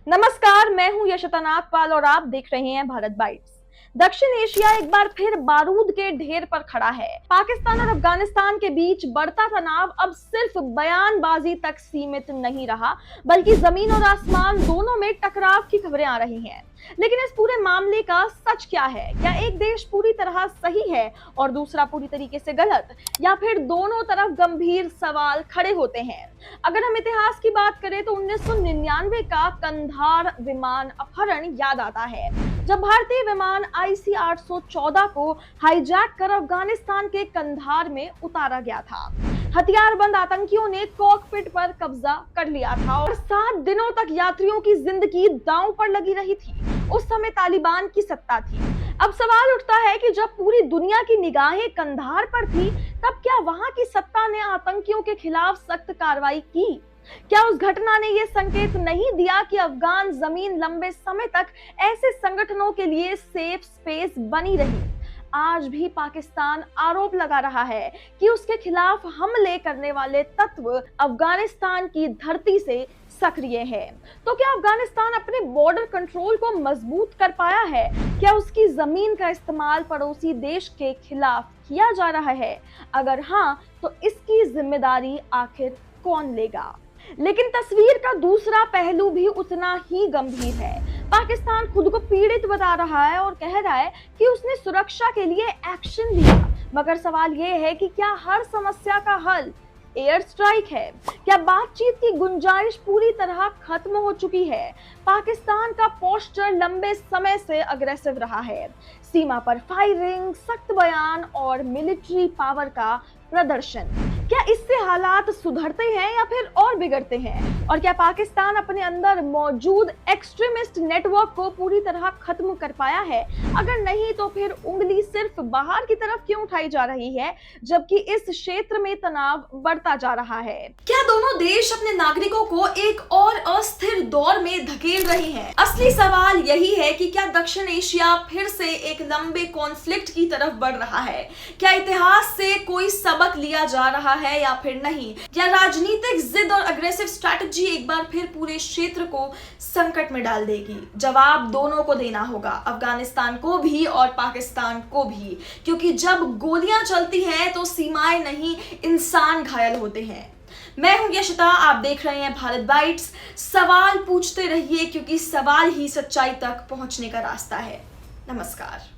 नमस्कार, मैं हूं यशता नागपाल और आप देख रहे हैं भारत बाइट्स। दक्षिण एशिया एक बार फिर बारूद के ढेर पर खड़ा है। पाकिस्तान और अफगानिस्तान के बीच बढ़ता तनाव अब सिर्फ बयानबाजी तक सीमित नहीं रहा, बल्कि जमीन और आसमान दोनों में टकराव की खबरें आ रही हैं। लेकिन इस पूरे मामले का सच क्या है? क्या एक देश पूरी तरह सही है और दूसरा पूरी तरीके से गलत, या फिर दोनों तरफ गंभीर सवाल खड़े होते हैं? अगर हम इतिहास की बात करें तो 1999 का कंधार विमान अपहरण याद आता है, जब भारतीय विमान IC 814 को हाईजैक कर अफगानिस्तान के कंधार में उतारा गया था। हथियारबंद आतंकियों ने कॉकपिट पर कब्जा कर लिया था और 7 दिनों तक यात्रियों की जिंदगी दांव पर लगी रही थी। उस समय तालिबान की सत्ता थी। अब सवाल उठता है कि जब पूरी दुनिया की निगाहें कंधार पर थी, तब क्या वहां की सत्ता ने आतंकियों के खिलाफ सख्त कार्रवाई की? क्या उस घटना ने यह संकेत नहीं दिया कि अफगान जमीन लंबे समय तक ऐसे संगठनों के लिए सेफ स्पेस बनी रही? आज भी पाकिस्तान आरोप लगा रहा है कि उसके खिलाफ हमले करने वाले तत्व अफगानिस्तान की धरती से सक्रिय है। तो क्या अफगानिस्तान अपने बॉर्डर कंट्रोल को मजबूत कर पाया है? क्या उसकी जमीन का इस्तेमाल पड़ोसी देश के खिलाफ किया जा रहा है? अगर हाँ, तो इसकी जिम्मेदारी आखिर कौन लेगा? लेकिन तस्वीर का दूसरा पहलू भी उतना ही गंभीर है। पाकिस्तान खुद को पीड़ित बता रहा है और कह रहा है कि उसने सुरक्षा के लिए एक्शन लिया, मगर सवाल यह है कि क्या हर समस्या का हल एयर स्ट्राइक है? क्या बातचीत की गुंजाइश पूरी तरह खत्म हो चुकी है? पाकिस्तान का पोस्टर लंबे समय से अग्रेसिव रहा है। सीमा पर फायरिंग, सख्त बयान और मिलिट्री पावर का प्रदर्शन। क्या इससे हालात सुधरते हैं या फिर और बिगड़ते हैं? और क्या पाकिस्तान अपने अंदर मौजूद एक्सट्रीमिस्ट नेटवर्क को पूरी तरह खत्म कर पाया है? अगर नहीं, तो फिर उंगली सिर्फ बाहर की तरफ क्यों उठाई जा रही है, जबकि इस क्षेत्र में तनाव बढ़ता जा रहा है? क्या दोनों देश अपने नागरिकों को एक और अस्थिर दौर में धकेल रहे हैं? असली सवाल यही है कि क्या दक्षिण एशिया फिर से एक लंबे कॉन्फ्लिक्ट की तरफ बढ़ रहा है? क्या इतिहास से कोई सबक लिया जा रहा है या फिर नहीं? क्या राजनीतिक जिद और अग्रेसिव स्ट्रैटेजी एक बार फिर पूरे क्षेत्र को संकट में डाल देगी? जवाब दोनों को देना होगा, अफगानिस्तान को भी और पाकिस्तान को भी, क्योंकि जब गोलियां चलती हैं तो सीमाएं नहीं, इंसान घायल होते हैं। मैं हूं यशिता, आप देख रहे हैं भारत बाइट्स। सवाल पूछते रहिए, क्योंकि सवाल ही सच्चाई तक पहुंचने का रास्ता है। नमस्कार।